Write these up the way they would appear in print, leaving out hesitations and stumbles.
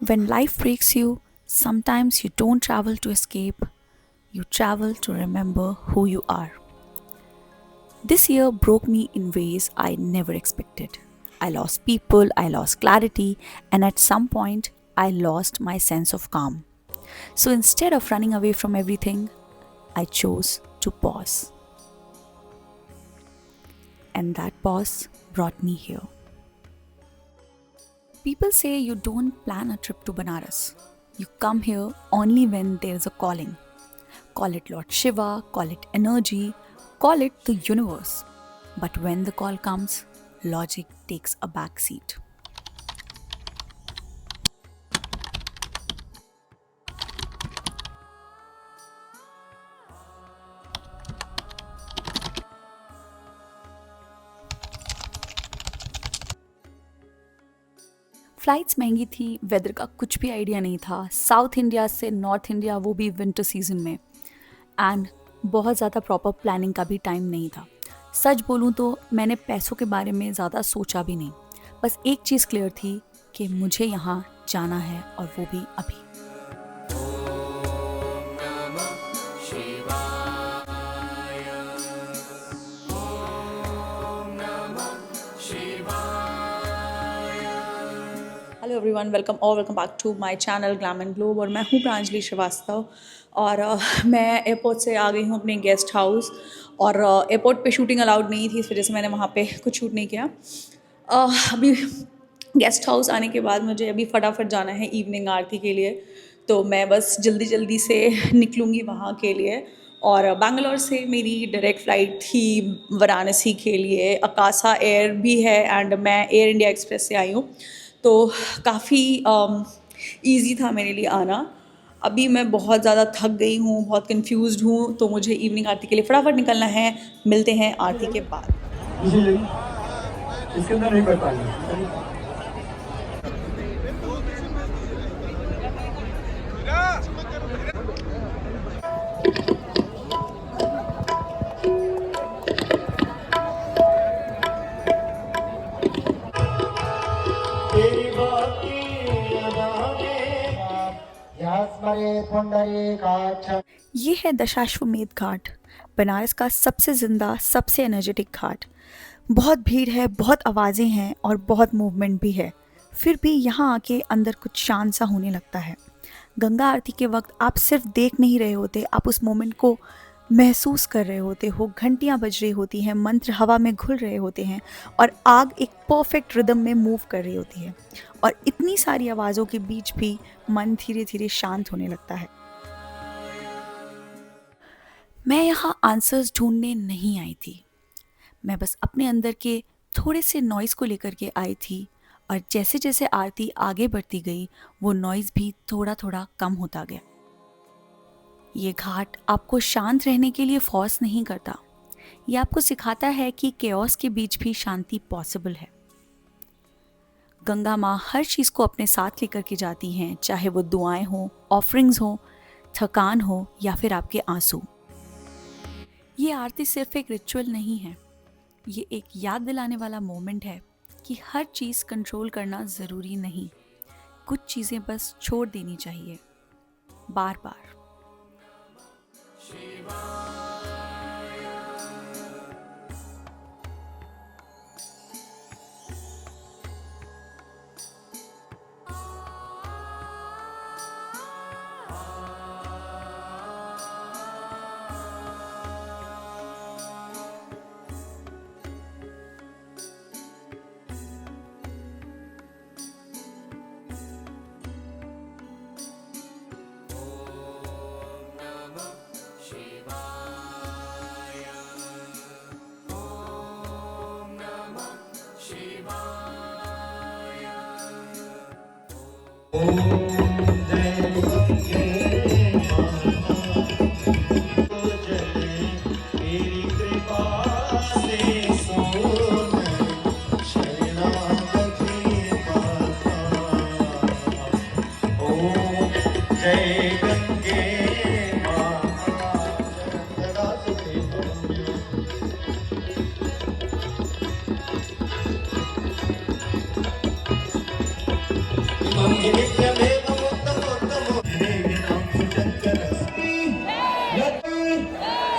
When life breaks you, sometimes you don't travel to escape, you travel to remember who you are. This year broke me in ways I never expected. I lost people, I lost clarity, and at some point, I lost my sense of calm. So instead of running away from everything, I chose to pause. And that pause brought me here. People say you don't plan a trip to Banaras. You come here only when there's a calling. Call it Lord Shiva, call it energy, call it the universe. But when the call comes, logic takes a back seat. Flights महंगी थी, weather का कुछ भी idea नहीं था, south India से north India वो भी विंटर सीजन में, एंड बहुत ज़्यादा प्रॉपर प्लानिंग का भी टाइम नहीं था। सच बोलूँ तो मैंने पैसों के बारे में ज़्यादा सोचा भी नहीं। बस एक चीज़ क्लियर थी कि मुझे यहाँ जाना है और वो भी अभी। Hello everyone, welcome back to my channel Glam and Globe. और मैं हूँ प्रांजलि श्रीवास्तव और मैं एयरपोर्ट से आ गई हूँ अपने गेस्ट हाउस। और एयरपोर्ट पे शूटिंग अलाउड नहीं थी, इस वजह से मैंने वहाँ पे कुछ शूट नहीं किया। अभी गेस्ट हाउस आने के बाद मुझे अभी फटाफट जाना है इवनिंग आरती के लिए, तो मैं बस जल्दी जल्दी से निकलूँगी वहाँ के लिए। और बैंगलोर से मेरी डायरेक्ट फ़्लाइट थी वाराणसी के लिए, अकासा एयर भी है एंड मैं एयर इंडिया एक्सप्रेस से आई हूँ, तो काफ़ी ईज़ी था मेरे लिए आना। अभी मैं बहुत ज़्यादा थक गई हूँ, बहुत कंफ्यूज्ड हूँ, तो मुझे इवनिंग आरती के लिए फटाफट निकलना है। मिलते हैं आरती के बाद। इसके अंदर नहीं कर पाएंगे। ये है दशाश्वमेध घाट, बनारस का सबसे जिंदा, सबसे एनर्जेटिक घाट। बहुत भीड़ है, बहुत आवाज़ें हैं और बहुत मूवमेंट भी है। फिर भी यहाँ आके अंदर कुछ शांत सा होने लगता है। गंगा आरती के वक्त आप सिर्फ देख नहीं रहे होते, आप उस मोमेंट को महसूस कर रहे होते हो। घंटियाँ बज रही होती हैं, मंत्र हवा में घुल रहे होते हैं और आग एक परफेक्ट रिदम में मूव कर रही होती है। और इतनी सारी आवाज़ों के बीच भी मन धीरे धीरे शांत होने लगता है। मैं यहाँ आंसर्स ढूंढने नहीं आई थी, मैं बस अपने अंदर के थोड़े से नॉइज़ को लेकर के आई थी। और जैसे जैसे आरती आगे बढ़ती गई, वो नॉइज़ भी थोड़ा थोड़ा कम होता गया। ये घाट आपको शांत रहने के लिए फोर्स नहीं करता, ये आपको सिखाता है कि केओस के बीच भी शांति पॉसिबल है। गंगा माँ हर चीज़ को अपने साथ लेकर के जाती हैं, चाहे वो दुआएं हों, ऑफरिंग्स हों, थकान हो या फिर आपके आंसू। ये आरती सिर्फ एक रिचुअल नहीं है, ये एक याद दिलाने वाला मोमेंट है कि हर चीज़ कंट्रोल करना ज़रूरी नहीं, कुछ चीज़ें बस छोड़ देनी चाहिए, बार बार।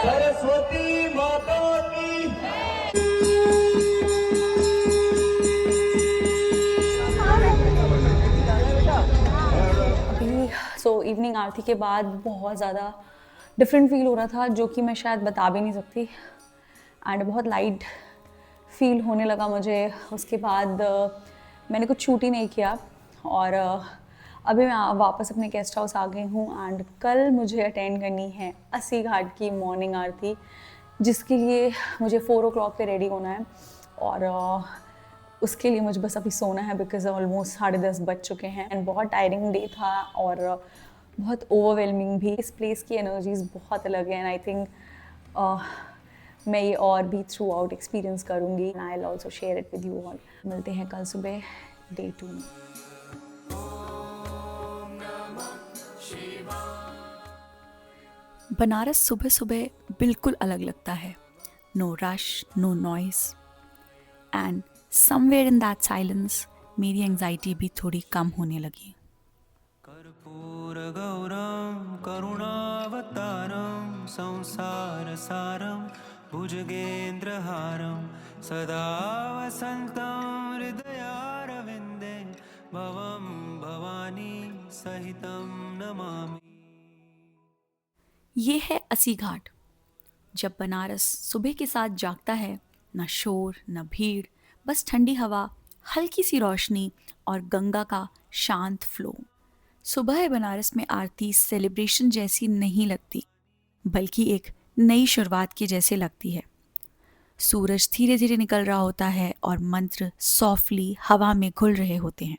सरस्वती माता की अभी इवनिंग आरती के बाद बहुत ज़्यादा डिफरेंट फील हो रहा था, जो कि मैं शायद बता भी नहीं सकती। एंड बहुत लाइट फील होने लगा मुझे। उसके बाद मैंने कुछ शूट ही नहीं किया और अभी मैं वापस अपने गेस्ट हाउस आ गई हूँ। एंड कल मुझे अटेंड करनी है अस्सी घाट की मॉर्निंग आरती, जिसके लिए मुझे 4 o'clock पे रेडी होना है। और उसके लिए मुझे बस अभी सोना है, बिकॉज ऑलमोस्ट 10:30 बज चुके हैं। एंड बहुत टायरिंग डे था और बहुत ओवरवेलमिंग भी। इस प्लेस की एनर्जीज बहुत अलग है एंड आई थिंक मैं ये और भी थ्रू आउट एक्सपीरियंस करूँगी। And I will also share it with you all. मिलते हैं कल सुबह डे 2 में। बनारस सुबह सुबह बिल्कुल अलग लगता है। No rush, no noise, and somewhere in that silence मेरी एंजाइटी भी थोड़ी कम होने लगी। कर्पूरगौरं करुणावतारं संसारसारं भुजगेन्द्रहारं सदा वसन्तं हृदयारविन्दे भवं भवानी सहितं नमामि। ये है अस्सी घाट। जब बनारस सुबह के साथ जागता है, न शोर न भीड़, बस ठंडी हवा, हल्की सी रोशनी और गंगा का शांत फ्लो। सुबह बनारस में आरती सेलिब्रेशन जैसी नहीं लगती, बल्कि एक नई शुरुआत की जैसे लगती है। सूरज धीरे धीरे निकल रहा होता है और मंत्र सॉफ्टली हवा में घुल रहे होते हैं।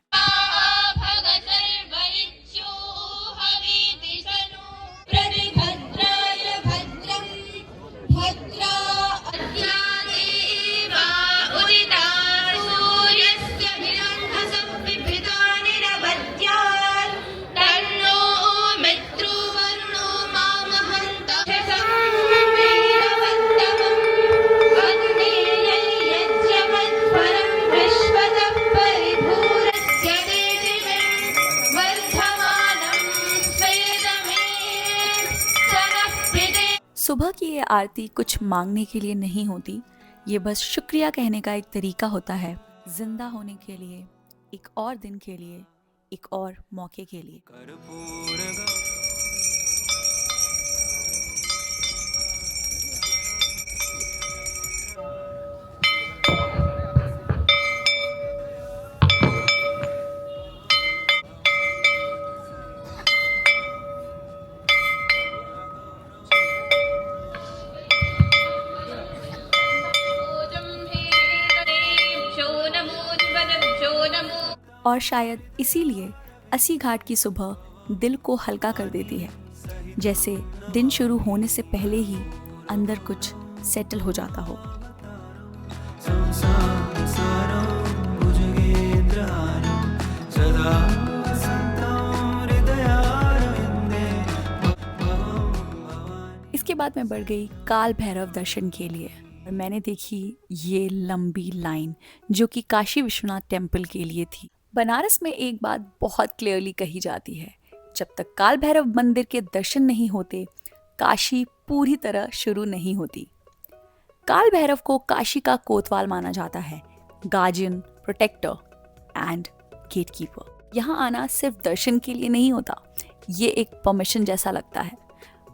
सुबह की ये आरती कुछ मांगने के लिए नहीं होती, ये बस शुक्रिया कहने का एक तरीका होता है, जिंदा होने के लिए, एक और दिन के लिए, एक और मौके के लिए। और शायद इसीलिए अस्सी घाट की सुबह दिल को हल्का कर देती है, जैसे दिन शुरू होने से पहले ही अंदर कुछ सेटल हो जाता हो। संसारसारं भुजगेन्द्रहारं सदा वसन्तं हृदयारविन्दे भवं भवानी। इसके बाद मैं बढ़ गई काल भैरव दर्शन के लिए और मैंने देखी ये लंबी लाइन जो कि काशी विश्वनाथ टेम्पल के लिए थी। बनारस में एक बात बहुत क्लियरली कही जाती है, जब तक काल भैरव मंदिर के दर्शन नहीं होते, काशी पूरी तरह शुरू नहीं होती। काल भैरव को काशी का कोतवाल माना जाता है, गार्जियन, प्रोटेक्टर एंड गेटकीपर। यहाँ आना सिर्फ दर्शन के लिए नहीं होता, ये एक परमिशन जैसा लगता है।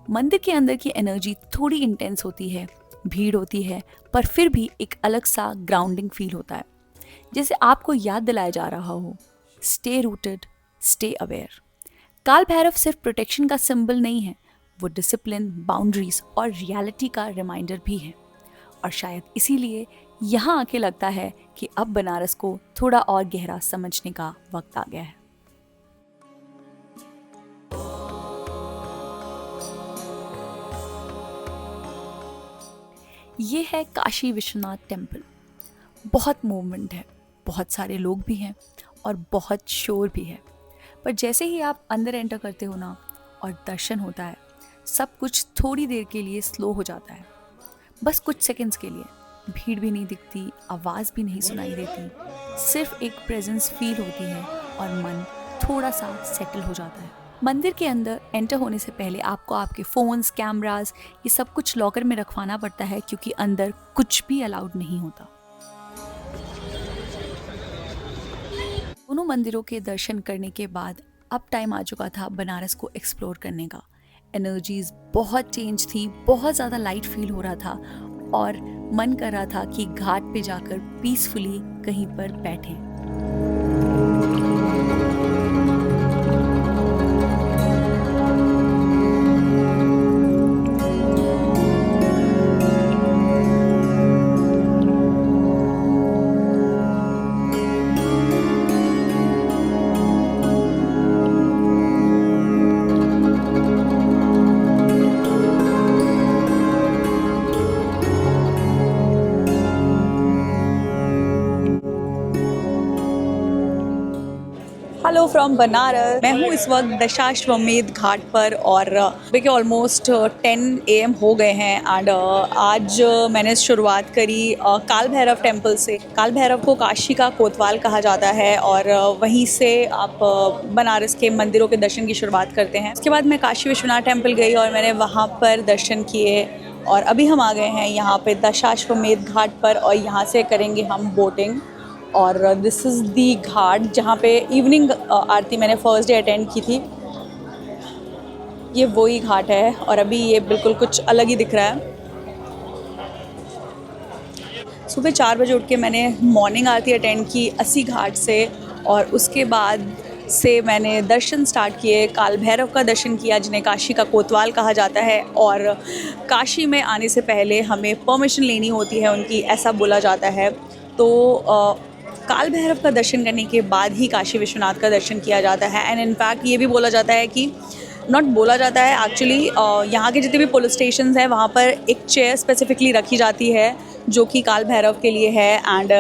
मंदिर के अंदर की एनर्जी थोड़ी इंटेंस होती है, भीड़ होती है, पर फिर भी एक अलग सा ग्राउंडिंग फील होता है, जैसे आपको याद दिलाया जा रहा हो, स्टे रूटेड, स्टे अवेयर। काल भैरव सिर्फ प्रोटेक्शन का सिंबल नहीं है, वो डिसिप्लिन, बाउंड्रीज और रियलिटी का रिमाइंडर भी है। और शायद इसीलिए यहाँ आके लगता है कि अब बनारस को थोड़ा और गहरा समझने का वक्त आ गया है। ये है काशी विश्वनाथ टेम्पल। बहुत मूवमेंट है, बहुत सारे लोग भी हैं और बहुत शोर भी है, पर जैसे ही आप अंदर एंटर करते हो ना और दर्शन होता है, सब कुछ थोड़ी देर के लिए स्लो हो जाता है, बस कुछ सेकंड्स के लिए। भीड़ भी नहीं दिखती, आवाज़ भी नहीं सुनाई देती, सिर्फ एक प्रेजेंस फील होती है और मन थोड़ा सा सेटल हो जाता है। मंदिर के अंदर एंटर होने से पहले आपको आपके फ़ोन्स, कैमरास ये सब कुछ लॉकर में रखवाना पड़ता है, क्योंकि अंदर कुछ भी अलाउड नहीं होता। दोनों मंदिरों के दर्शन करने के बाद अब टाइम आ चुका था बनारस को एक्सप्लोर करने का। एनर्जीज बहुत चेंज थी, बहुत ज़्यादा लाइट फील हो रहा था और मन कर रहा था कि घाट पे जाकर पीसफुली कहीं पर बैठें। Hello from Banaras. मैं हूँ इस वक्त दशाश्वमेध घाट पर और सुबह के ऑलमोस्ट 10 AM हो गए हैं एंड आज मैंने शुरुआत करी काल भैरव टेम्पल से। काल भैरव को काशी का कोतवाल कहा जाता है और वहीं से आप बनारस के मंदिरों के दर्शन की शुरुआत करते हैं। उसके बाद मैं काशी विश्वनाथ टेम्पल गई और मैंने वहाँ पर दर्शन किए और अभी हम आ गए हैं यहाँ पे दशाश्वमेध घाट पर और यहाँ से करेंगे हम बोटिंग। और दिस इज़ दी घाट जहाँ पे इवनिंग आरती मैंने फर्स्ट डे अटेंड की थी। ये वही घाट है और अभी ये बिल्कुल कुछ अलग ही दिख रहा है। सुबह 4 बजे उठ के मैंने मॉर्निंग आरती अटेंड की अस्सी घाट से और उसके बाद से मैंने दर्शन स्टार्ट किए। काल भैरव का दर्शन किया जिन्हें काशी का कोतवाल कहा जाता है और काशी में आने से पहले हमें परमिशन लेनी होती है उनकी, ऐसा बोला जाता है। तो काल भैरव का दर्शन करने के बाद ही काशी विश्वनाथ का दर्शन किया जाता है। एंड इनफैक्ट ये भी बोला जाता है कि नॉट बोला जाता है एक्चुअली, यहाँ के जितने भी पुलिस स्टेशंस हैं वहाँ पर एक चेयर स्पेसिफिकली रखी जाती है जो कि काल भैरव के लिए है। एंड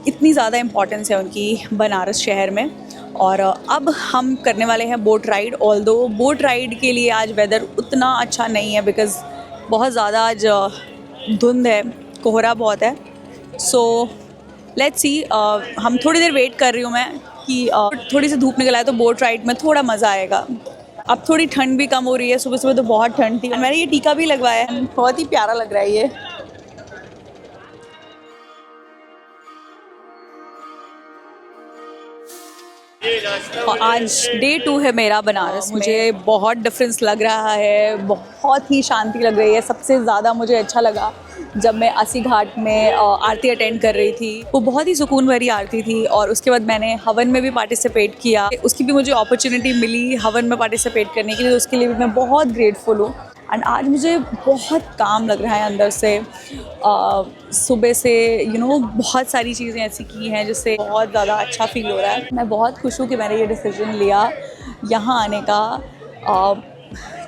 इतनी ज़्यादा इम्पॉर्टेंस है उनकी बनारस शहर में। और अब हम करने वाले हैं boat ride. Although boat ride के लिए आज वेदर उतना अच्छा नहीं है बिकॉज़ बहुत ज़्यादा आज धुंध है, कोहरा बहुत है। सो लेट्स सी, हम थोड़ी देर वेट कर रही हूँ मैं कि थोड़ी सी धूप निकल आए तो बोट राइड में थोड़ा मज़ा आएगा। अब थोड़ी ठंड भी कम हो रही है, सुबह सुबह तो बहुत ठंड थी। मैंने ये टीका भी लगवाया है, बहुत ही प्यारा लग रहा है ये। आज डे 2 है मेरा बनारस। मुझे बहुत डिफरेंस लग रहा है, बहुत ही शांति लग रही है। सबसे ज़्यादा मुझे अच्छा लगा जब मैं अस्सी घाट में आरती अटेंड कर रही थी। वो बहुत ही सुकून भरी आरती थी और उसके बाद मैंने हवन में भी पार्टिसिपेट किया। उसकी भी मुझे अपॉर्चुनिटी मिली हवन में पार्टिसिपेट करने के लिए, उसके लिए भी मैं बहुत ग्रेटफुल हूँ। एंड आज मुझे बहुत काम लग रहा है अंदर से। सुबह से बहुत सारी चीज़ें ऐसी की हैं जिससे बहुत ज़्यादा अच्छा फील हो रहा है। मैं बहुत खुश हूँ कि मैंने ये डिसीजन लिया यहाँ आने का।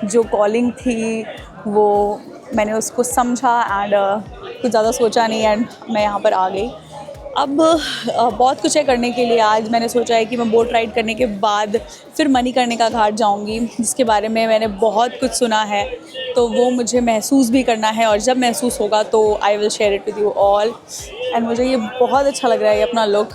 जो कॉलिंग थी वो मैंने उसको समझा एंड कुछ ज़्यादा सोचा नहीं एंड मैं यहाँ पर आ गई। अब बहुत कुछ है करने के लिए। आज मैंने सोचा है कि मैं बोट राइड करने के बाद फिर मणिकर्णिका घाट जाऊंगी, जिसके बारे में मैंने बहुत कुछ सुना है, तो वो मुझे महसूस भी करना है और जब महसूस होगा तो I will share it with you all. And मुझे ये बहुत अच्छा लग रहा है, ये अपना लुक।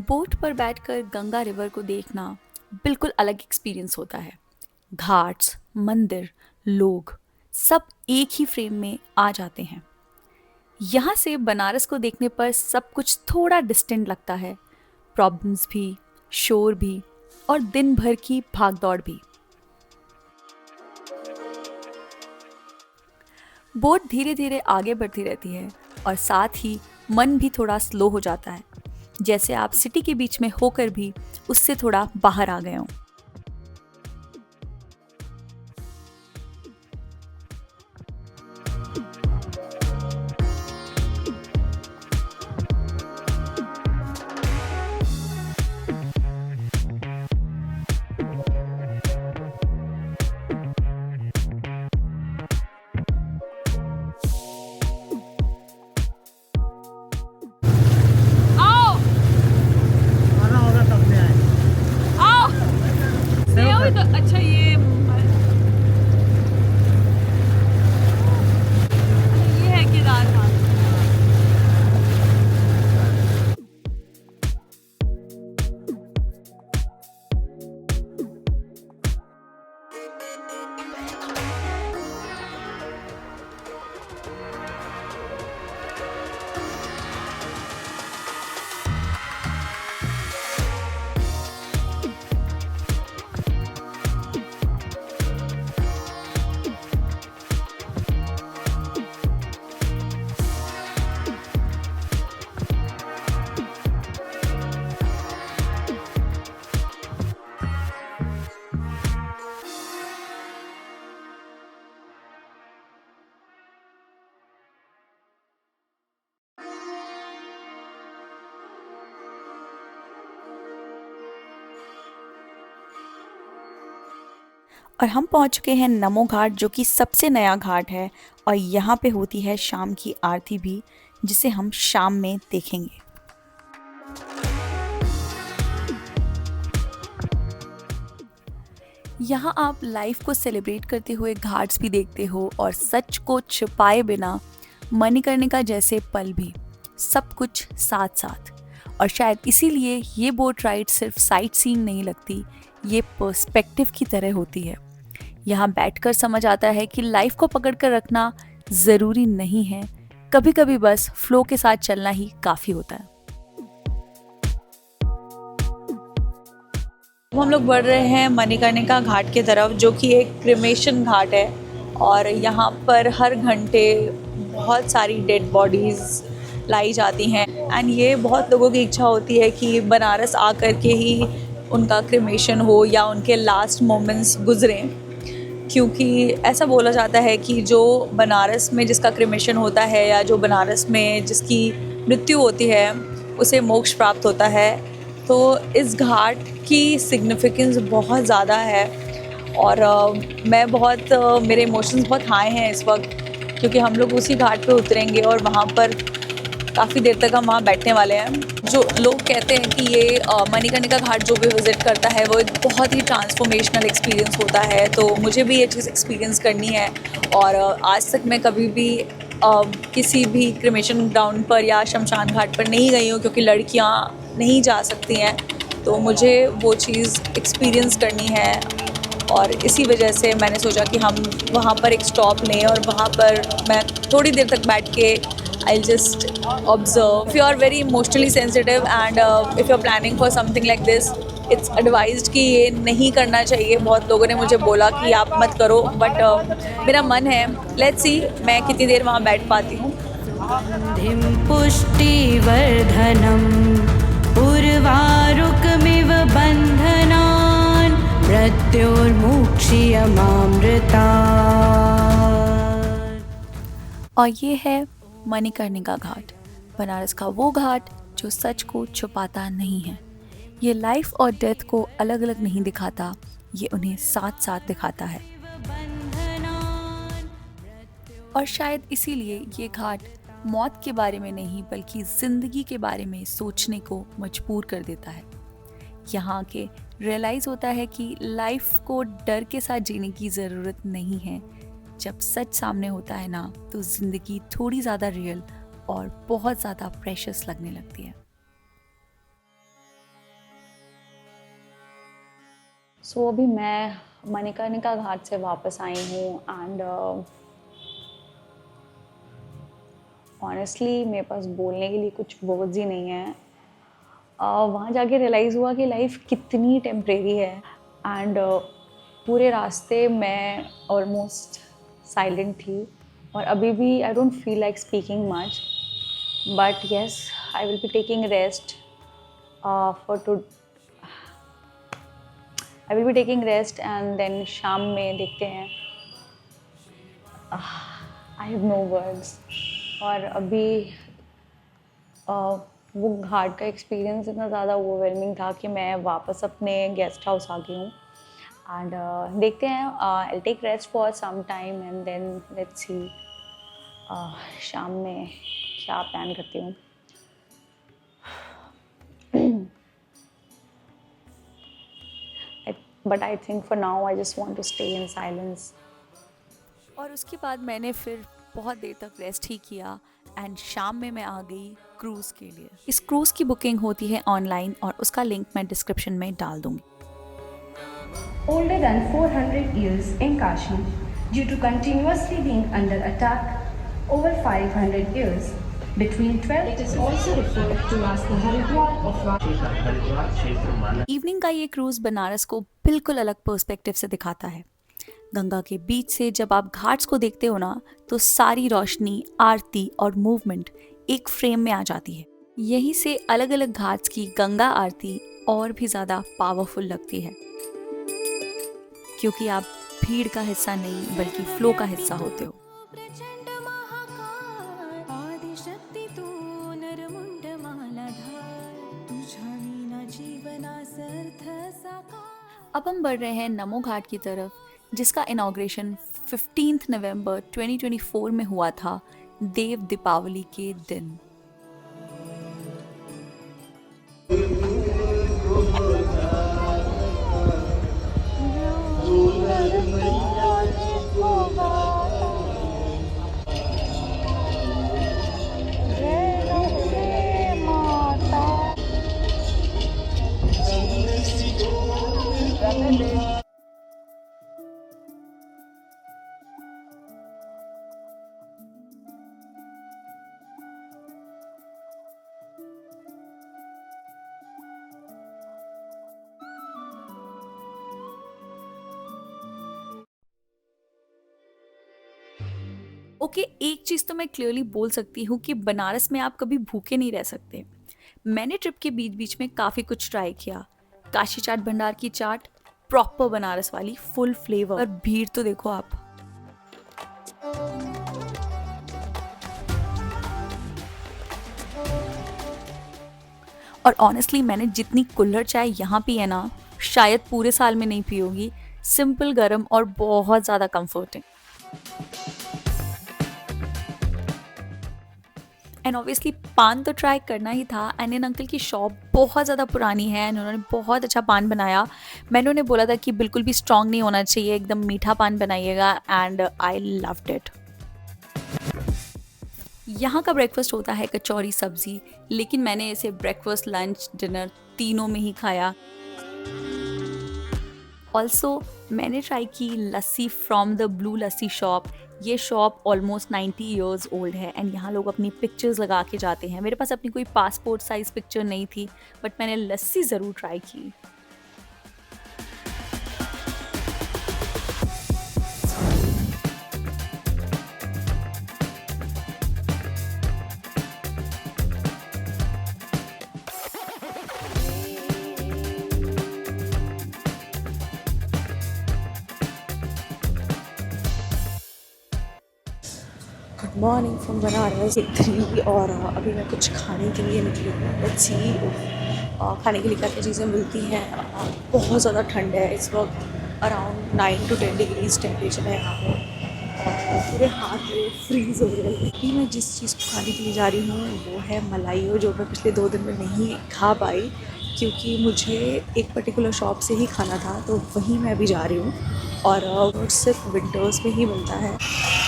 बोट पर बैठकर गंगा रिवर को देखना बिल्कुल अलग एक्सपीरियंस होता है। घाट्स, मंदिर, लोग सब एक ही फ्रेम में आ जाते हैं। यहाँ से बनारस को देखने पर सब कुछ थोड़ा डिस्टेंट लगता है, प्रॉब्लम्स भी, शोर भी और दिन भर की भागदौड़ भी। बोट धीरे धीरे आगे बढ़ती रहती है और साथ ही मन भी थोड़ा स्लो हो जाता है, जैसे आप सिटी के बीच में होकर भी उससे थोड़ा बाहर आ गए हों। और हम पहुंच चुके हैं नमो घाट, जो कि सबसे नया घाट है और यहाँ पे होती है शाम की आरती भी, जिसे हम शाम में देखेंगे। यहाँ आप लाइफ को सेलिब्रेट करते हुए घाट्स भी देखते हो और सच को छुपाए बिना मणिकर्णिका जैसे पल भी, सब कुछ साथ साथ। और शायद इसीलिए ये बोट राइड सिर्फ साइट सीइंग नहीं लगती, ये पर्सपेक्टिव की तरह होती है। यहाँ बैठकर समझ आता है कि लाइफ को पकड़ कर रखना ज़रूरी नहीं है, कभी कभी बस फ्लो के साथ चलना ही काफ़ी होता है। हम लोग बढ़ रहे हैं मणिकर्णिका घाट की तरफ, जो कि एक क्रिमेशन घाट है और यहाँ पर हर घंटे बहुत सारी डेड बॉडीज़ लाई जाती हैं। एंड ये बहुत लोगों की इच्छा होती है कि बनारस आकर के ही उनका क्रिमेशन हो या उनके लास्ट मोमेंट्स गुजरें, क्योंकि ऐसा बोला जाता है कि जो बनारस में जिसका क्रिमेशन होता है या जो बनारस में जिसकी मृत्यु होती है उसे मोक्ष प्राप्त होता है। तो इस घाट की सिग्निफिकेंस बहुत ज़्यादा है और मैं बहुत मेरे इमोशंस बहुत हाई हैं इस वक्त, क्योंकि हम लोग उसी घाट पे उतरेंगे और वहाँ पर काफ़ी देर तक हम वहाँ बैठने वाले हैं। जो लोग कहते हैं कि ये मणिकर्णिका घाट जो भी विज़िट करता है वो एक बहुत ही ट्रांसफॉर्मेशनल एक्सपीरियंस होता है, तो मुझे भी ये चीज़ एक्सपीरियंस करनी है। और आज तक मैं कभी भी किसी भी क्रिमेशन ग्राउंड पर या शमशान घाट पर नहीं गई हूँ, क्योंकि लड़कियाँ नहीं जा सकती हैं, तो मुझे वो चीज़ एक्सपीरियंस करनी है। और इसी वजह से मैंने सोचा कि हम वहाँ पर एक स्टॉप लें और वहाँ पर मैं थोड़ी देर तक बैठ के I'll just observe. If you are very emotionally sensitive and if you're planning for something like this, it's advised कि ये नहीं करना चाहिए। बहुत लोगों ने मुझे बोला कि आप मत करो, बट मेरा मन है। Let's see मैं कितनी देर वहाँ बैठ पाती हूँ। धिं पुष्टिवर्धनम् उर्वारुकमिव बन्धनान् मृत्योर्मुक्षीयमामृतात्। और ये है मणिकर्णिका घाट, बनारस का वो घाट जो सच को छुपाता नहीं है। ये लाइफ और डेथ को अलग अलग नहीं दिखाता, ये उन्हें साथ साथ दिखाता है। और शायद इसीलिए ये घाट मौत के बारे में नहीं बल्कि ज़िंदगी के बारे में सोचने को मजबूर कर देता है। यहाँ के रियलाइज़ होता है कि लाइफ को डर के साथ जीने की ज़रूरत नहीं है। जब सच सामने होता है ना, तो ज़िंदगी थोड़ी ज़्यादा रियल और बहुत ज़्यादा प्रेशियस लगने लगती है। सो अभी मैं मणिकर्णिका घाट से वापस आई हूँ एंड ऑनेस्टली मेरे पास बोलने के लिए कुछ वर्ड्स ही नहीं है। वहाँ जाके रियलाइज़ हुआ कि लाइफ कितनी टेम्परेरी है एंड पूरे रास्ते मैं ऑलमोस्ट साइलेंट थी और अभी भी I don't feel like speaking much, but yes I will be taking rest I will be taking rest and then शाम में देखते हैं। I have no words. और अभी वो घाट का एक्सपीरियंस इतना ज़्यादा ओवरवेलमिंग था कि मैं वापस अपने गेस्ट हाउस आ गई हूँ एंड देखते हैं। I take rest for some time and then let's see शाम में क्या प्लान करती हूँ। But I think for now I just want to stay in silence. और उसके बाद मैंने फिर बहुत देर तक रेस्ट ही किया एंड शाम में मैं आ गई क्रूज़ के लिए। इस क्रूज़ की बुकिंग होती है ऑनलाइन और उसका लिंक मैं डिस्क्रिप्शन में डाल दूँगी। Older than 400 years in Kashi, due to continuously being under attack over 500 years. Between 12 it is also referred to as the Haridwar of Rajasthan. Evening का ये क्रूज़ बनारस को बिल्कुल अलग पर्सपेक्टिव से दिखाता है। गंगा के बीच से जब आप घाट्स को देखते हो ना, तो सारी रोशनी, आरती और मूवमेंट एक फ्रेम में आ जाती है। यहीं से अलग अलग घाट्स की गंगा आरती और भी ज़्यादा पावरफुल लगती है, क्योंकि आप भीड़ का हिस्सा नहीं बल्कि फ्लो का हिस्सा होते हो। अब हम बढ़ रहे हैं नमो घाट की तरफ, जिसका इनॉग्रेशन 15 नवंबर 2024 में हुआ था, देव दीपावली के दिन। ओके, एक चीज़ तो मैं क्लियरली बोल सकती हूँ कि बनारस में आप कभी भूखे नहीं रह सकते। मैंने ट्रिप के बीच बीच में काफ़ी कुछ ट्राई किया। काशी चाट भंडार की चाट, प्रॉपर बनारस वाली, फुल फ्लेवर। और भीड़ तो देखो आप। और ऑनेस्टली मैंने जितनी कुल्हड़ चाय यहाँ पी है ना, शायद पूरे साल में नहीं पी होगी। सिंपल, गरम और बहुत ज़्यादा कंफर्टिंग। एंड ऑब्वियसली पान तो ट्राई करना ही था। एंड इन अंकल की शॉप बहुत ज़्यादा पुरानी है एंड उन्होंने बहुत अच्छा पान बनाया। मैंने उन्हें बोला था कि बिल्कुल भी स्ट्रॉन्ग नहीं होना चाहिए, एकदम मीठा पान बनाइएगा, एंड आई लव्ड इट। यहाँ का ब्रेकफास्ट होता है कचौरी सब्जी, लेकिन मैंने इसे ब्रेकफास्ट, लंच, डिनर तीनों में ही खाया। ऑल्सो मैंने ट्राई की lassi from the blue lassi shop. ये शॉप ऑलमोस्ट 90 ईयर्स ओल्ड है एंड यहाँ लोग अपनी पिक्चर्स लगा के जाते हैं। मेरे पास अपनी कोई पासपोर्ट साइज पिक्चर नहीं थी, बट मैंने लस्सी ज़रूर ट्राई की। गुड मॉर्निंग फ्रॉम बनारस 3 और अभी मैं कुछ खाने के लिए निकली हूँ। लेट्स सी खाने के लिए क्या क्या चीज़ें मिलती हैं। बहुत ज़्यादा ठंड है इस वक्त, अराउंड 9 to 10 डिग्रीज टेम्परेचर है यहाँ पे और पूरे हाथ में फ्रीज़ हो रहे हैं। अभी मैं जिस चीज़ को खाने के लिए जा रही हूँ वो है मलाइयो, जो मैं पिछले 2 दिन में नहीं खा पाई क्योंकि मुझे एक पर्टिकुलर शॉप से ही खाना था, तो वहीं मैं अभी जा रही हूँ और सिर्फ विंटर्स में ही मिलता है।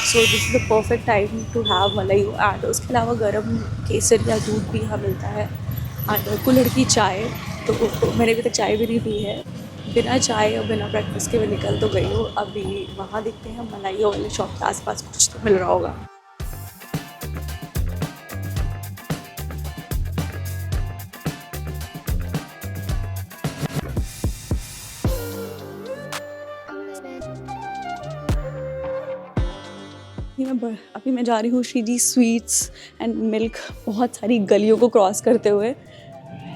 So this is the perfect time to have malaiyo. And उसके अलावा गर्म केसर या दूध भी यहाँ मिलता है एंड कुल्हड़ की चाय। तो मैंने अभी तक चाय भी नहीं पी है। बिना चाय और बिना ब्रेकफास्ट के मैं निकल तो गई हूँ। अभी वहाँ देखते हैं मलाइयो वाले शॉप के आसपास कुछ तो मिल रहा होगा। अभी मैं जा रही हूँ श्रीजी स्वीट्स एंड मिल्क, बहुत सारी गलियों को क्रॉस करते हुए,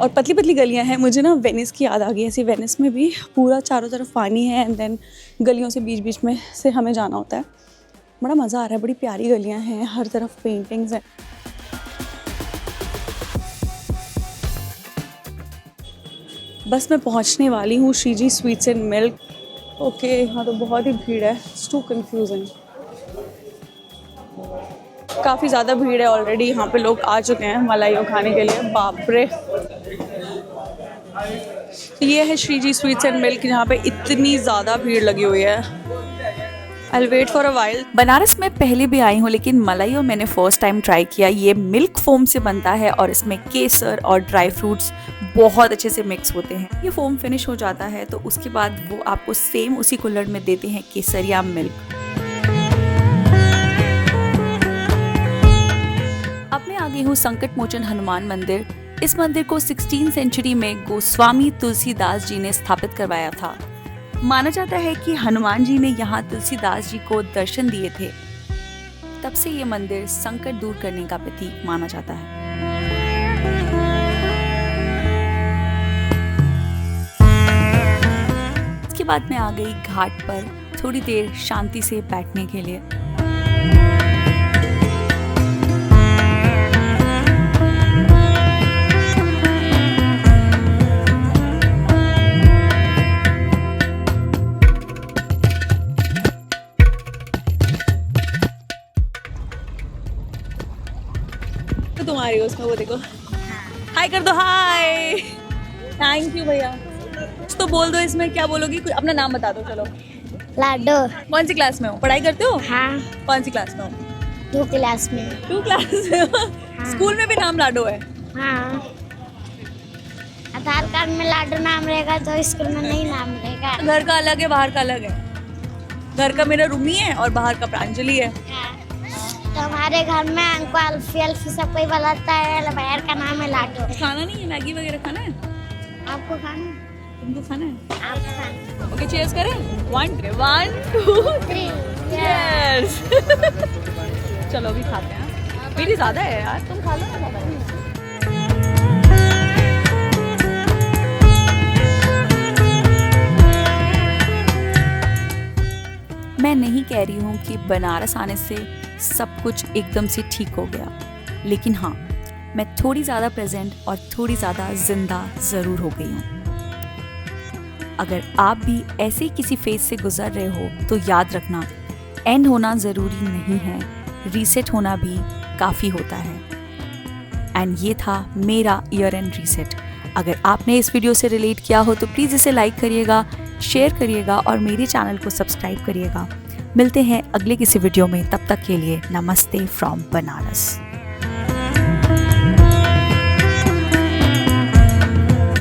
और पतली पतली गलियाँ हैं। मुझे ना वेनिस की याद आ गई। ऐसे वेनिस में भी पूरा चारों तरफ पानी है एंड देन गलियों से बीच बीच में से हमें जाना होता है। बड़ा मज़ा आ रहा है, बड़ी प्यारी गलियाँ हैं, हर तरफ पेंटिंग्स हैं। बस मैं पहुँचने वाली हूँ Shriji Sweets and Milk. Okay, यहाँ तो बहुत ही भीड़ है, इट्स टू कन्फ्यूजिंग। काफ़ी ज़्यादा भीड़ है ऑलरेडी। यहाँ पे लोग आ चुके हैं मलाइयो खाने के लिए। बाप रे, ये है श्रीजी स्वीट्स एंड मिल्क, जहाँ पे इतनी ज़्यादा भीड़ लगी हुई है। I'll wait for a while। Banaras में पहले भी आई हूँ, लेकिन मलाइयो मैंने फर्स्ट टाइम ट्राई किया। ये मिल्क फोम से बनता है और इसमें केसर और ड्राई फ्रूट्स बहुत अच्छे से मिक्स होते हैं। ये फोम फिनिश हो जाता है तो उसके बाद वो आपको सेम उसी कुल्हड़ में देते हैं केसर या मिल्क। अब मैं आ गई हूँ संकट मोचन हनुमान मंदिर। इस मंदिर को 16वीं सेंचुरी में गोस्वामी तुलसीदास जी ने स्थापित करवाया था। माना जाता है कि हनुमान जी ने यहाँ तुलसीदास जी को दर्शन दिए थे। तब से ये मंदिर संकट दूर करने का प्रतीक माना जाता है। इसके बाद मैं आ गई घाट पर थोड़ी देर शांति से बैठने के लिए। थैंक यू भैया। कुछ तो बोल दो इसमें, क्या बोलोगी? कुछ अपना नाम बता दो। चलो, लाडो। कौन सी क्लास में हो? पढ़ाई करते हो? हाँ, कौन सी क्लास में हो? 2 क्लास में। 2 क्लास में हो? स्कूल में भी नाम लाडो है? हाँ, आधार कार्ड में लाडो नाम रहेगा तो स्कूल में नहीं नाम रहेगा। घर का अलग है, बाहर का अलग है। घर का मेरा रूमी है और बाहर का प्रांजलि है। तो हमारे घर में हमको अल्फी अल्फी सब कोई बुलाता है, बाहर का नाम है लाडो। खाना नहीं है? मैगी वगैरह खाना है? आपको खाना? तुमको खाना है? आपको खाना? ओके, चीयर्स करें। 1 2 3 यस। चलो अभी खाते हैं। मेरी ज्यादा है यार, तुम खा लो ना ज्यादा। मैं नहीं कह रही हूँ कि बनारस आने से सब कुछ एकदम से ठीक हो गया, लेकिन हाँ, मैं थोड़ी ज़्यादा प्रेजेंट और थोड़ी ज़्यादा जिंदा ज़रूर हो गई हूँ। अगर आप भी ऐसे ही किसी फेज से गुजर रहे हो तो याद रखना, एंड होना ज़रूरी नहीं है, रीसेट होना भी काफ़ी होता है। एंड ये था मेरा ईयर एंड रीसेट। अगर आपने इस वीडियो से रिलेट किया हो तो प्लीज़ इसे लाइक करिएगा, शेयर करिएगा और मेरे चैनल को सब्सक्राइब करिएगा। मिलते हैं अगले किसी वीडियो में, तब तक के लिए नमस्ते फ्रॉम बनारस।